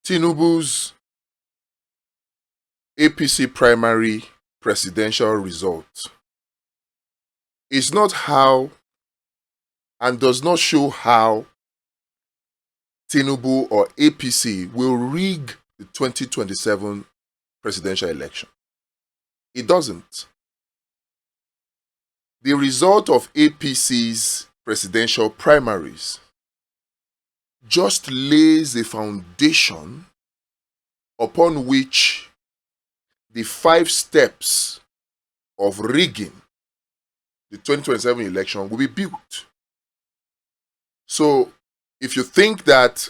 Tinubu's APC primary presidential result is not how and does not show how Tinubu or APC will rig the 2027 presidential election. It doesn't. The result of APC's presidential primaries just lays a foundation upon which the 5 steps of rigging the 2027 election will be built. So, if you think that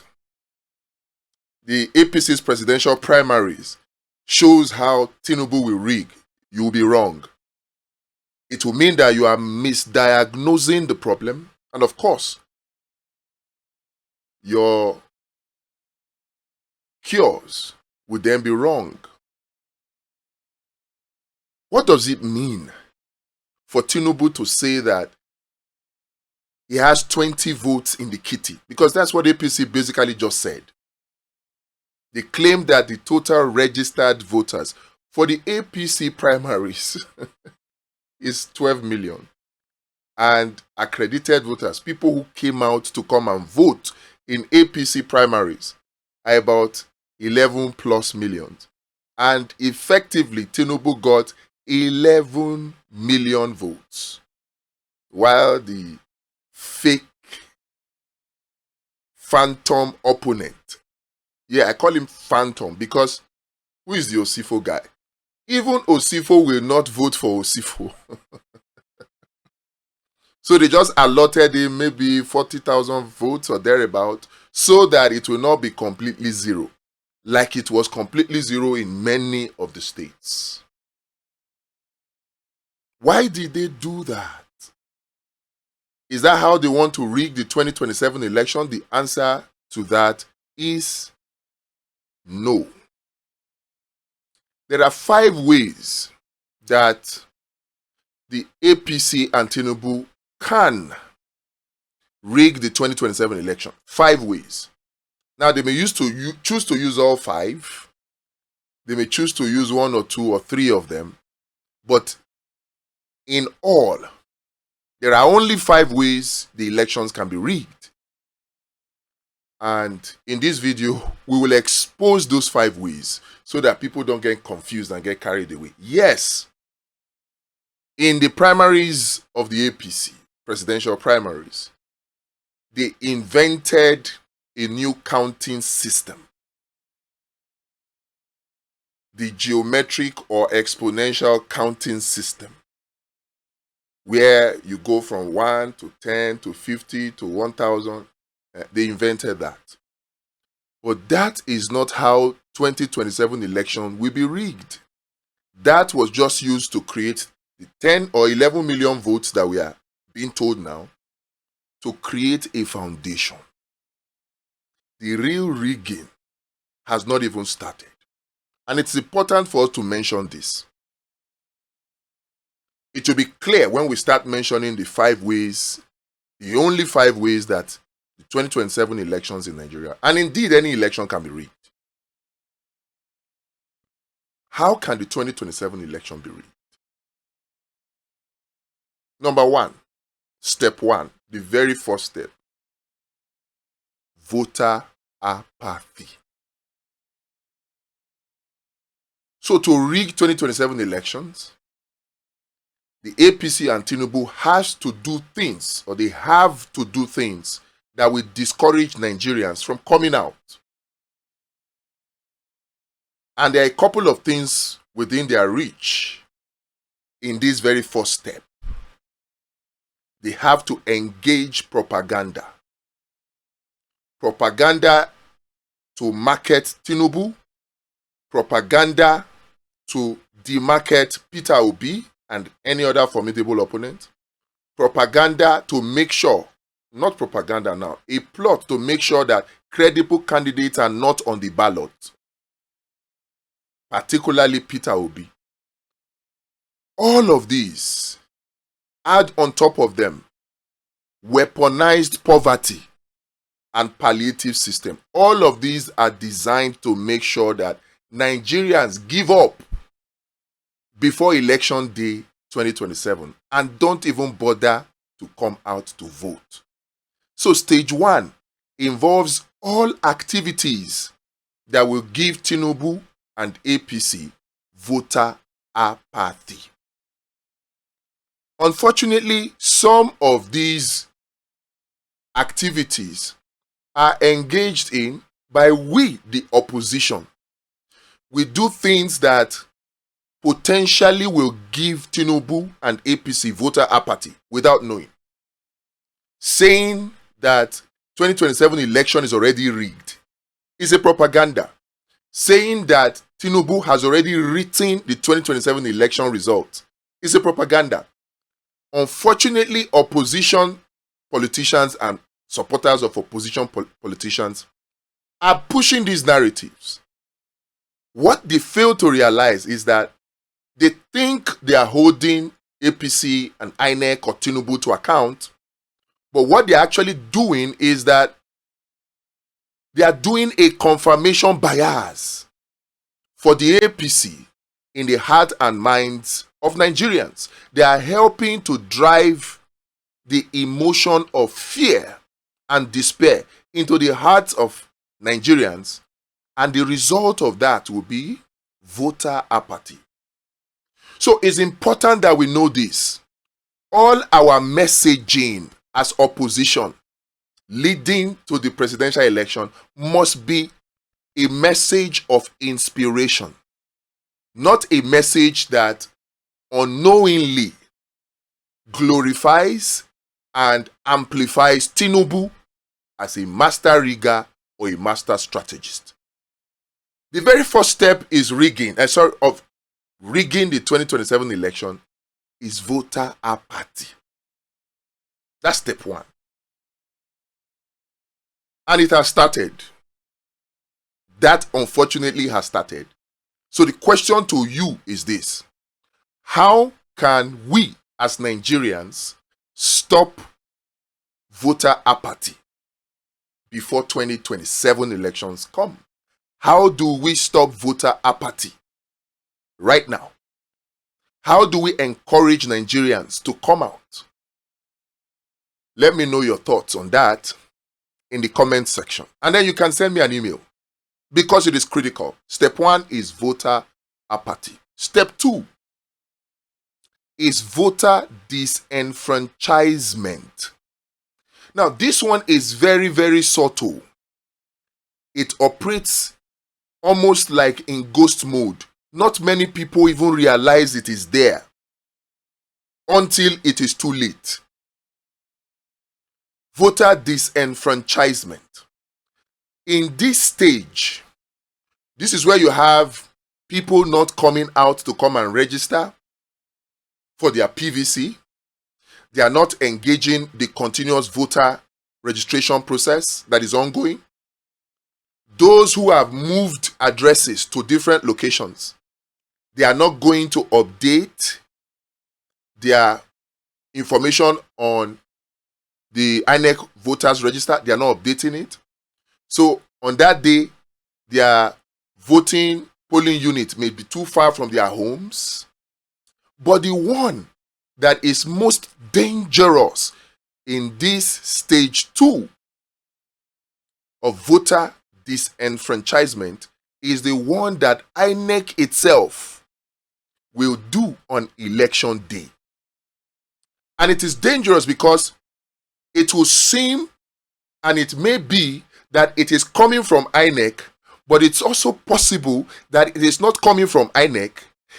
the APC's presidential primaries shows how Tinubu will rig, you will be wrong. It will mean that you are misdiagnosing the problem, and of course, your cures would then be wrong. What does it mean for Tinubu to say that he has 20 votes in the kitty? Because that's what APC basically just said. They claim that the total registered voters for the APC primaries is 12 million. And accredited voters, people who came out to come and vote in APC primaries, are about 11 plus million. And effectively, Tinubu got 11 million votes, while the fake phantom opponent, I call him phantom because who is the Osifo guy? Even Osifo will not vote for Osifo. So they just allotted him maybe 40,000 votes or thereabout so that it will not be completely zero, like it was completely zero in many of the states. Why did they do that? Is that how they want to rig the 2027 election? The answer to that is no. There are 5 ways that the APC and Tinubu can rig the 2027 election. 5 ways. Now, they may choose to use all 5. They may choose to use 1 or 2 or 3 of them. But in all, there are only 5 ways the elections can be rigged. And in this video, we will expose those 5 ways so that people don't get confused and get carried away. Yes, in the primaries of the APC, presidential primaries, they invented a new counting system. The geometric or exponential counting system, where you go from 1 to 10 to 50 to 1,000. They invented that. But that is not how 2027 election will be rigged. That was just used to create the 10 or 11 million votes that we are being told now, to create a foundation. The real rigging has not even started. And it's important for us to mention this. It will be clear when we start mentioning the 5 ways, the only 5 ways that the 2027 elections in Nigeria, and indeed any election, can be rigged. How can the 2027 election be rigged? Number 1, step 1, the very first step, voter apathy. So to rig 2027 elections, the APC and Tinubu has to do things, or they have to do things that will discourage Nigerians from coming out. And there are a couple of things within their reach in this very first step. They have to engage propaganda. Propaganda to market Tinubu, propaganda to demarket Peter Obi and any other formidable opponent, propaganda to make sure, not propaganda now, a plot to make sure that credible candidates are not on the ballot, particularly Peter Obi. All of these, add on top of them weaponized poverty and palliative system. All of these are designed to make sure that Nigerians give up before election day 2027 and don't even bother to come out to vote. So stage 1 involves all activities that will give Tinubu and APC voter apathy. Unfortunately, some of these activities are engaged in by we, the opposition. We do things that potentially will give Tinubu and APC voter apathy without knowing. Saying that 2027 election is already rigged is a propaganda. Saying that Tinubu has already written the 2027 election result is a propaganda. Unfortunately, opposition politicians and supporters of opposition politicians are pushing these narratives. What they fail to realize is that they think they are holding APC and INEC or Tinubu to account, but what they're actually doing is that they are doing a confirmation bias for the APC in the heart and minds of Nigerians. They are helping to drive the emotion of fear and despair into the hearts of Nigerians, and the result of that will be voter apathy. So it's important that we know this. All our messaging as opposition leading to the presidential election must be a message of inspiration, not a message that unknowingly glorifies and amplifies Tinubu as a master rigger or a master strategist. The very first step is rigging the 2027 election is voter apathy. That's step 1. And it has started. That unfortunately has started. So the question to you is this: how can we as Nigerians stop voter apathy before 2027 elections come? How do we stop voter apathy right now? How do we encourage Nigerians to come out? Let me know your thoughts on that in the comment section. And then you can send me an email because it is critical. Step 1 is voter apathy. Step 2 is voter disenfranchisement. Now, this one is very, very subtle. It operates almost like in ghost mode. Not many people even realize it is there until it is too late. Voter disenfranchisement. In this stage, this is where you have people not coming out to come and register for their PVC. They are not engaging the continuous voter registration process that is ongoing. Those who have moved addresses to different locations, they are not going to update their information on the INEC voters register. They are not updating it. So on that day, their voting polling unit may be too far from their homes. But the one that is most dangerous in this stage 2 of voter disenfranchisement is the one that INEC itself will do on election day. And it is dangerous because it will seem, and it may be, that it is coming from INEC, but it's also possible that it is not coming from INEC.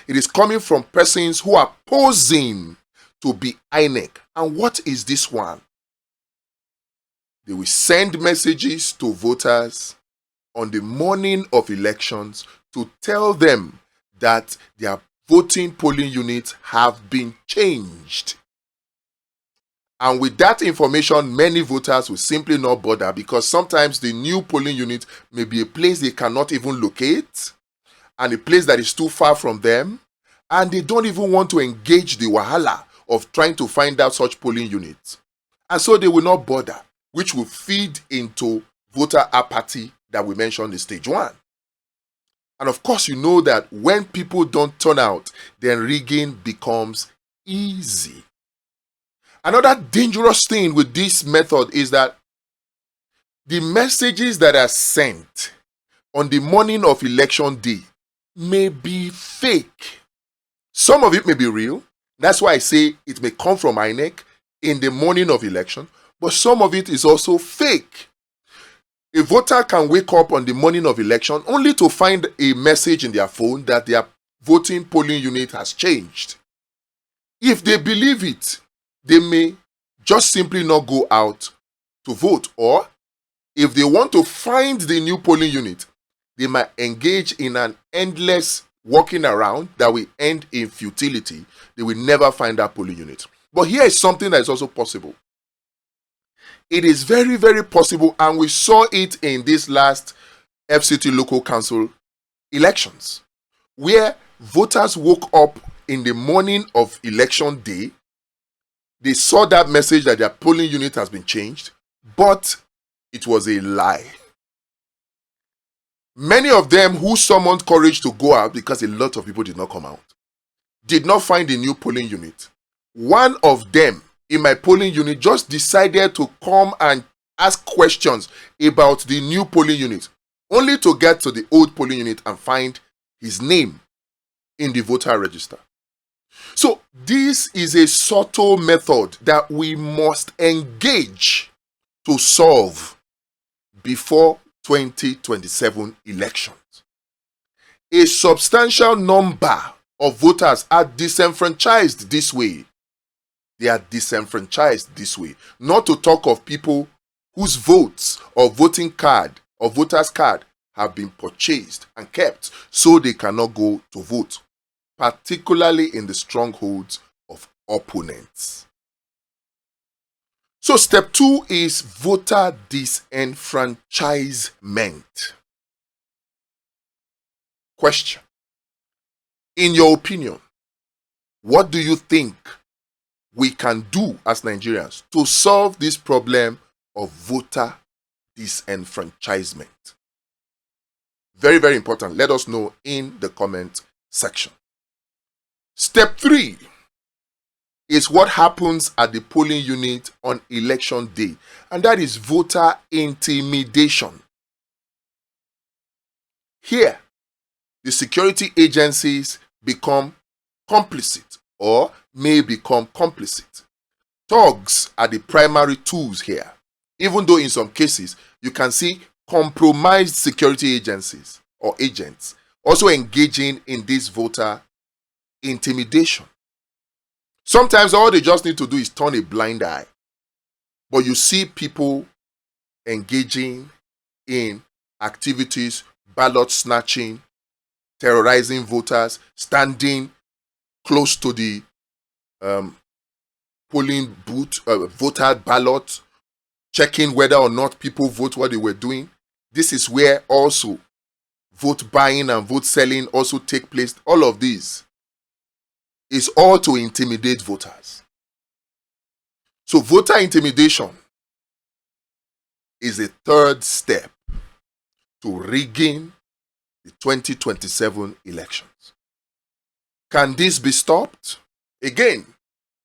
It is coming from persons who are posing to be INEC. And what is this one? They will send messages to voters on the morning of elections to tell them that their voting polling units have been changed. And with that information, many voters will simply not bother, because sometimes the new polling unit may be a place they cannot even locate, and a place that is too far from them, and they don't even want to engage the wahala of trying to find out such polling units. And so they will not bother. which will feed into voter apathy that we mentioned in stage 1. And of course, you know that when people don't turn out, then rigging becomes easy. Another dangerous thing with this method is that the messages that are sent on the morning of election day may be fake. Some of it may be real. That's why I say it may come from INEC in the morning of election, but some of it is also fake. A voter can wake up on the morning of election only to find a message in their phone that their voting polling unit has changed. If they believe it, they may just simply not go out to vote. Or if they want to find the new polling unit, they might engage in an endless walking around that will end in futility. They will never find that polling unit. But here is something that is also possible. It is very, very possible, and we saw it in this last FCT local council elections, where voters woke up in the morning of election day. They saw that message that their polling unit has been changed, but it was a lie. Many of them who summoned courage to go out, because a lot of people did not come out, did not find a new polling unit. One of them in my polling unit just decided to come and ask questions about the new polling unit, only to get to the old polling unit and find his name in the voter register. So this is a subtle method that we must engage to solve before 2027 elections. A substantial number of voters are disenfranchised this way. They are disenfranchised this way. Not to talk of people whose votes or voting card or voter's card have been purchased and kept so they cannot go to vote, particularly in the strongholds of opponents. So step 2 is voter disenfranchisement. Question: in your opinion, what do you think we can do as Nigerians to solve this problem of voter disenfranchisement? Very, very important. Let us know in the comment section. Step 3 is what happens at the polling unit on election day, and that is voter intimidation. Here, the security agencies become complicit or may become complicit. Thugs are the primary tools here, even though in some cases you can see compromised security agencies or agents also engaging in this voter intimidation. Sometimes all they just need to do is turn a blind eye, but you see people engaging in activities, ballot snatching, terrorizing voters, standing close to the polling booth, voter ballot, checking whether or not people vote what they were doing. This is where also vote buying and vote selling also take place. All of these is all to intimidate voters. So voter intimidation is a third step to rigging the 2027 elections. Can this be stopped? Again,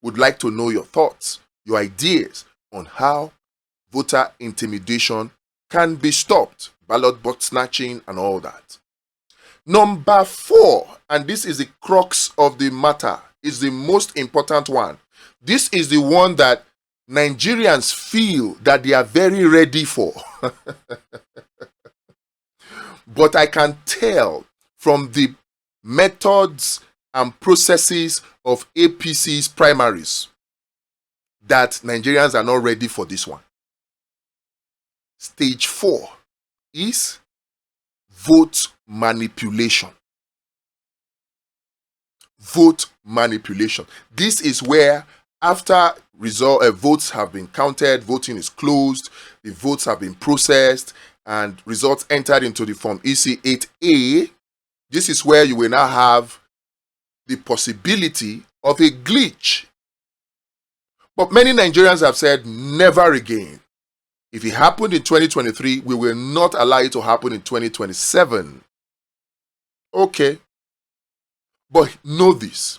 would like to know your thoughts, your ideas on how voter intimidation can be stopped, ballot box snatching and all that. Number 4, and this is the crux of the matter, is the most important one. This is the one that Nigerians feel that they are very ready for. But I can tell from the methods and processes of APC's primaries that Nigerians are not ready for this one. Stage 4 is vote manipulation. Vote manipulation. This is where after votes have been counted, voting is closed, the votes have been processed, and results entered into the form EC8A. This is where you will now have the possibility of a glitch. But many Nigerians have said never again. If it happened in 2023, we will not allow it to happen in 2027. Okay. But know this.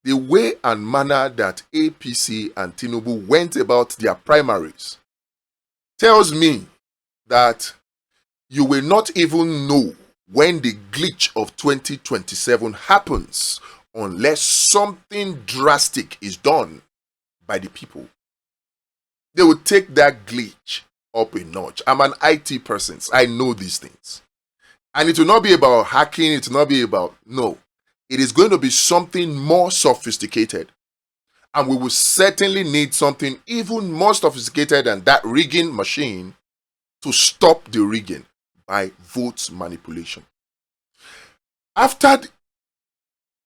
The way and manner that APC and Tinubu went about their primaries tells me that you will not even know when the glitch of 2027 happens unless something drastic is done by the people. They will take that glitch up a notch. I'm an IT person. I know these things. And it will not be about hacking. It will not be about, no. It is going to be something more sophisticated. And we will certainly need something even more sophisticated than that rigging machine to stop the rigging by vote manipulation. After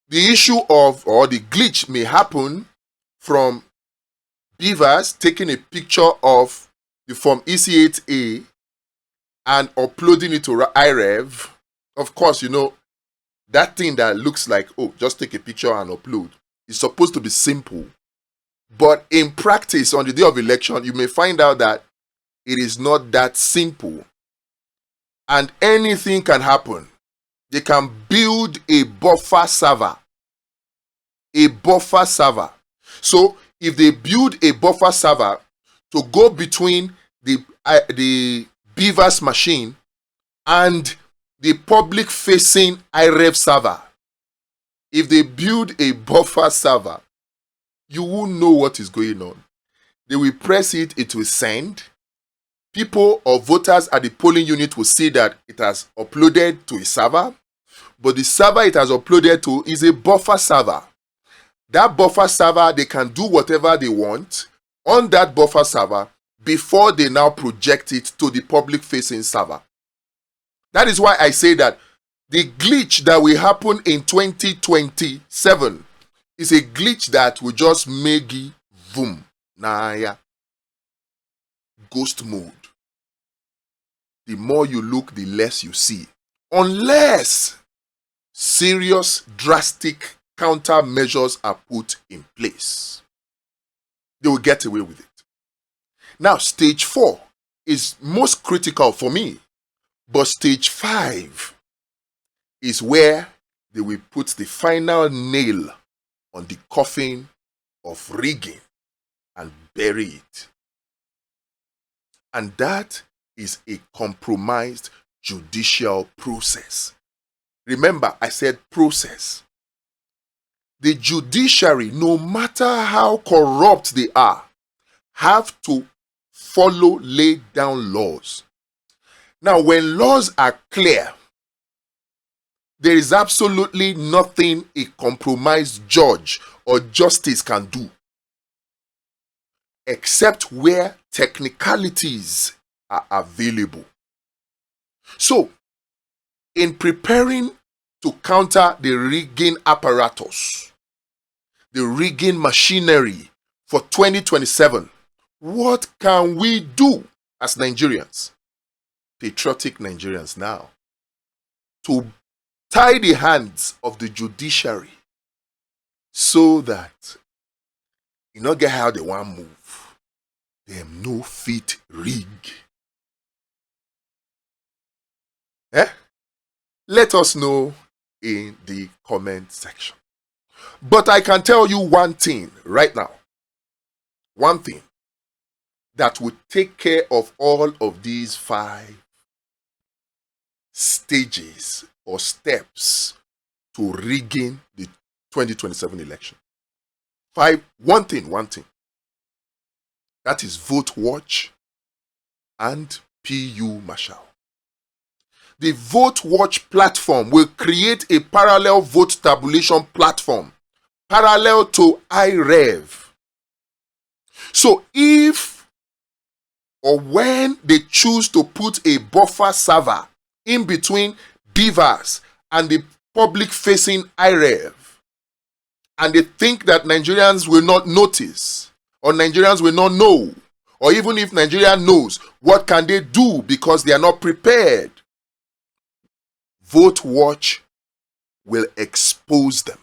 the issue of, or the glitch may happen from beavers taking a picture of the form EC8A and uploading it to iRev. Of course, you know, that thing that looks like, oh, just take a picture and upload, is supposed to be simple. But in practice, on the day of election, you may find out that it is not that simple. And anything can happen. They can build a buffer server. A buffer server. So, if they build a buffer server to go between the beavers machine and the public-facing iRev server, if they build a buffer server, you won't know what is going on. They will press it, it will send. People or voters at the polling unit will see that it has uploaded to a server, but the server it has uploaded to is a buffer server. That buffer server, they can do whatever they want on that buffer server before they now project it to the public-facing server. That is why I say that the glitch that will happen in 2027 is a glitch that will just make it boom. Naya. Ghost mode. The more you look, the less you see. Unless serious, drastic countermeasures are put in place, they will get away with it. Now, stage 4 is most critical for me, but stage 5 is where they will put the final nail on the coffin of rigging and bury it. And that is a compromised judicial process. Remember, I said process. The judiciary, no matter how corrupt they are, have to follow laid down laws. Now, when laws are clear, there is absolutely nothing a compromised judge or justice can do, except where technicalities are available. So, in preparing to counter the rigging apparatus, the rigging machinery for 2027, what can we do as Nigerians, patriotic Nigerians now, to tie the hands of the judiciary so that you not get how they want to move? Them no fit rig. Let us know in the comment section. But I can tell you one thing right now. One thing that would take care of all of these 5 stages or steps to rigging the 2027 election. One thing. That is Vote Watch and PU Marshal. The Vote Watch platform will create a parallel vote tabulation platform parallel to iRev. So if or when they choose to put a buffer server in between beavers and the public-facing iRev, and they think that Nigerians will not notice, or Nigerians will not know, or even if Nigeria knows, what can they do because they are not prepared? Vote Watch will expose them.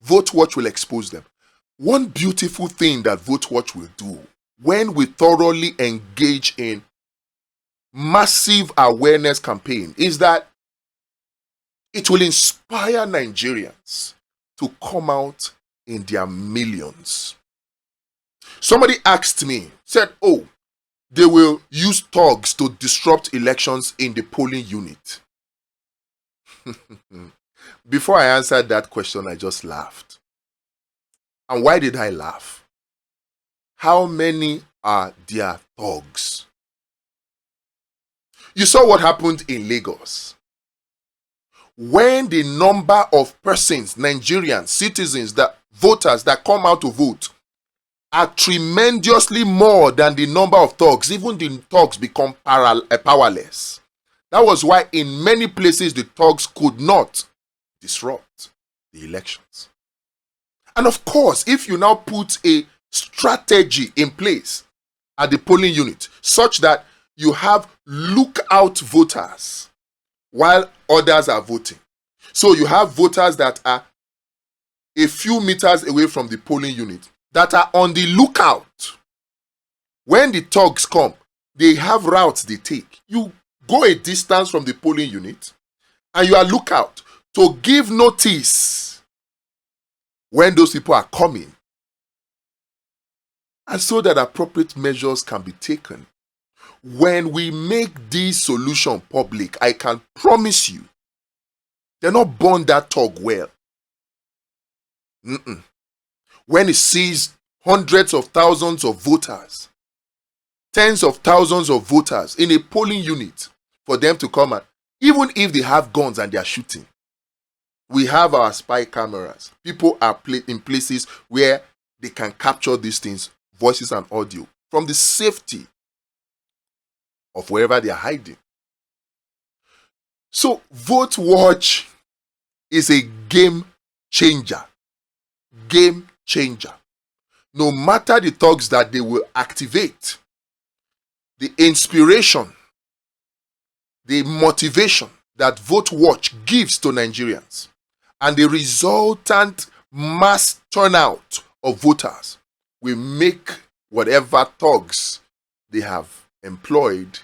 Vote Watch will expose them. One beautiful thing that Vote Watch will do, when we thoroughly engage in massive awareness campaign is that it will inspire Nigerians to come out in their millions. Somebody asked me, said, oh, they will use thugs to disrupt elections in the polling unit. Before I answered that question, I just laughed. And why did I laugh? How many are their thugs? You saw what happened in Lagos. When the number of persons, Nigerians, citizens, voters that come out to vote are tremendously more than the number of thugs, even the thugs become powerless. That was why in many places the thugs could not disrupt the elections. And of course, if you now put a strategy in place at the polling unit such that you have lookout voters while others are voting. So you have voters that are a few meters away from the polling unit that are on the lookout. When the thugs come, they have routes they take. You go a distance from the polling unit and you are lookout to give notice when those people are coming, and so that appropriate measures can be taken. When we make this solution public, I can promise you, they're not born that thug well. When it sees hundreds of thousands of voters, tens of thousands of voters in a polling unit for them to come out, even if they have guns and they are shooting. We have our spy cameras. People are in places where they can capture these things, voices and audio, from the safety of wherever they are hiding. So, Vote Watch is a game changer. Game changer. No matter the thugs that they will activate, the inspiration, the motivation that Vote Watch gives to Nigerians, and the resultant mass turnout of voters will make whatever thugs they have employed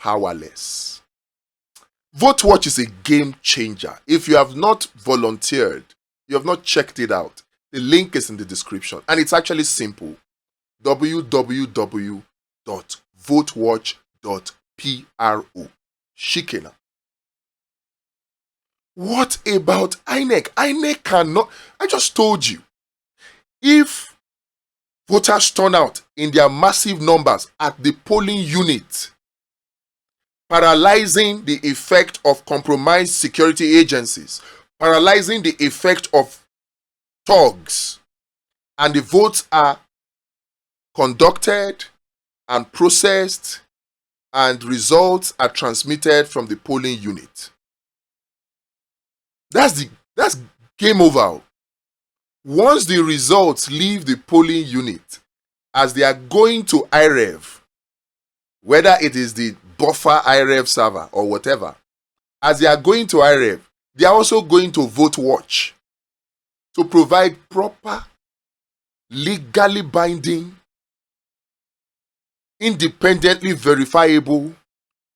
powerless. Vote Watch is a game changer. If you have not volunteered, you have not checked it out, the link is in the description. And it's actually simple. www.votewatch.pro. Shikena. What about INEC? INEC cannot. I just told you. If voters turn out in their massive numbers at the polling unit, paralyzing the effect of compromised security agencies, paralyzing the effect of thugs, and the votes are conducted and processed and results are transmitted from the polling unit. That's game over. Once the results leave the polling unit, as they are going to IREV, whether it is the buffer IREV server or whatever, as they are going to IREV, they are also going to Vote Watch to provide proper, legally binding, independently verifiable,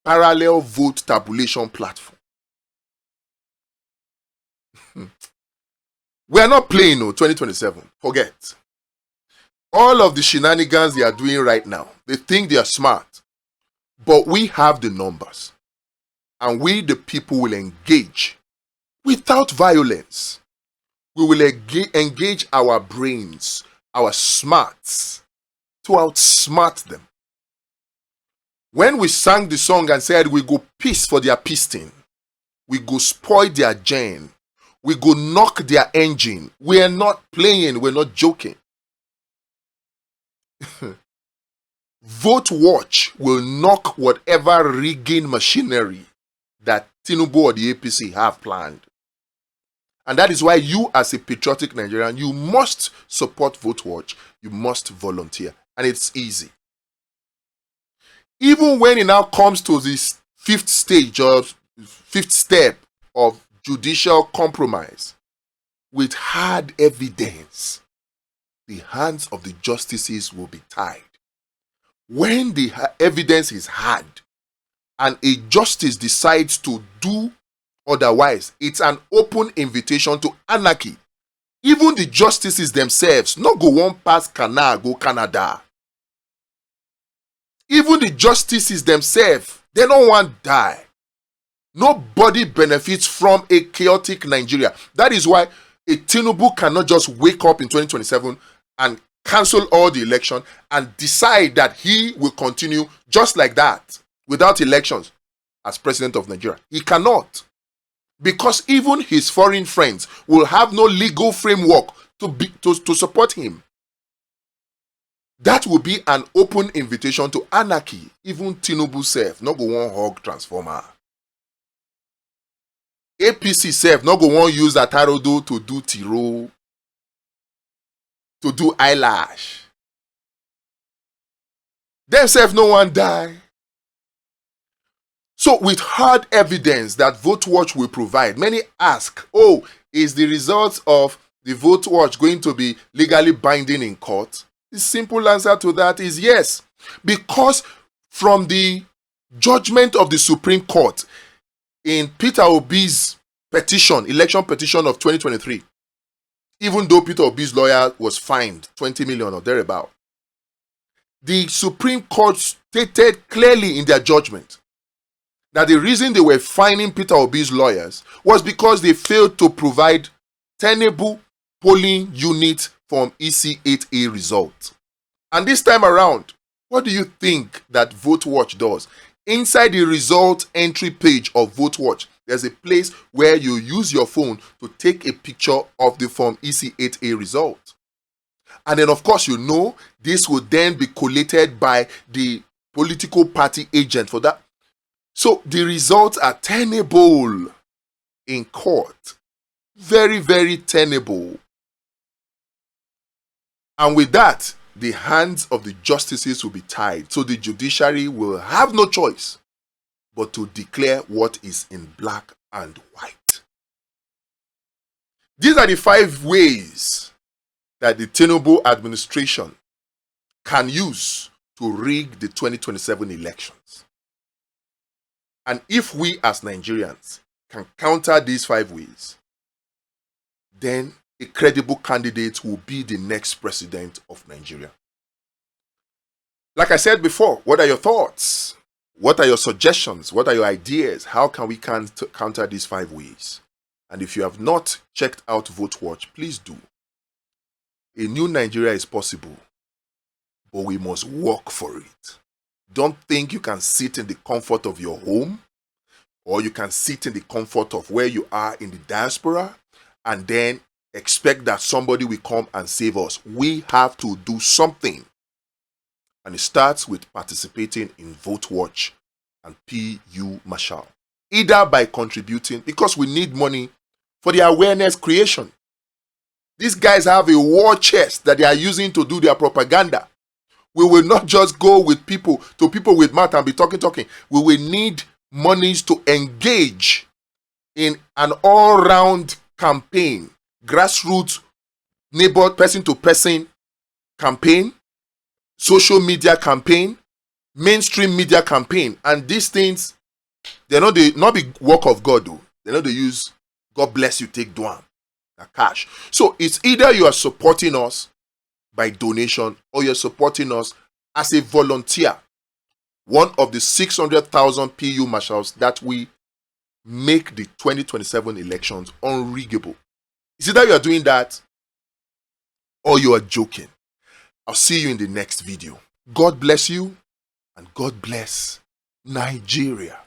parallel vote tabulation platform. We are not playing 2027. Forget. All of the shenanigans they are doing right now, they think they are smart. But we have the numbers. And we, the people, will engage without violence. We will engage our brains, our smarts, to outsmart them. When we sang the song and said we go piece for their piston, we go spoil their gen, we go knock their engine, we are not playing, we're not joking. Vote Watch will knock whatever rigging machinery that Tinubu or the APC have planned. And that is why you, as a patriotic Nigerian, you must support Vote Watch. You must volunteer. And it's easy. Even when it now comes to this fifth step of judicial compromise, with hard evidence, the hands of the justices will be tied. when the evidence is hard and a justice decides to do otherwise, it's an open invitation to anarchy. Even the justices themselves no go one pass canal go Canada. Even the justices themselves, they don't want die. Nobody benefits from a chaotic Nigeria. That is why a Tinubu cannot just wake up in 2027 and cancel all the election and decide that he will continue just like that without elections as president of Nigeria. He cannot. Because even his foreign friends will have no legal framework to support him. That will be an open invitation to anarchy. Even Tinubu self not go one hug transformer. APC self not go one use Atarodo to do tiro, to do eyelash. Themselves no one die. So with hard evidence that VoteWatch will provide, many ask, oh, is the results of the VoteWatch going to be legally binding in court? The simple answer to that is yes. Because from the judgment of the Supreme Court in Peter Obi's petition, election petition of 2023, even though Peter Obi's lawyer was fined 20 million or thereabout, the Supreme Court stated clearly in their judgment that the reason they were fining Peter Obi's lawyers was because they failed to provide tenable polling unit from EC8A result. And this time around, what do you think that VoteWatch does? Inside the result entry page of VoteWatch, there's a place where you use your phone to take a picture of the form EC8A result. And then, of course, you know, this will then be collated by the political party agent for that. So the results are tenable in court. Very, very tenable. And with that, the hands of the justices will be tied. So the judiciary will have no choice but to declare what is in black and white. These are the 5 ways that the Tinubu administration can use to rig the 2027 elections. And if we as Nigerians can counter these 5 ways, then a credible candidate will be the next president of Nigeria. Like I said before, what are your thoughts? What are your suggestions? What are your ideas? How can we counter these 5 ways? And if you have not checked out VoteWatch, please do. A new Nigeria is possible, but we must work for it. Don't think you can sit in the comfort of your home, or you can sit in the comfort of where you are in the diaspora and then expect that somebody will come and save us. We have to do something. And it starts with participating in VoteWatch and PU Marshall. Either by contributing, because we need money for the awareness creation. These guys have a war chest that they are using to do their propaganda. We will not just go with people with mouth and be talking. We will need monies to engage in an all-round campaign, grassroots, neighbor, person-to-person campaign, social media campaign, mainstream media campaign. And these things, they're not the work of God, though. They're not the use, God bless you, take down cash. So it's either you are supporting us by donation or you're supporting us as a volunteer. One of the 600,000 PU marshals that we make the 2027 elections unriggable. It's either you are doing that or you are joking. I'll see you in the next video. God bless you and God bless Nigeria.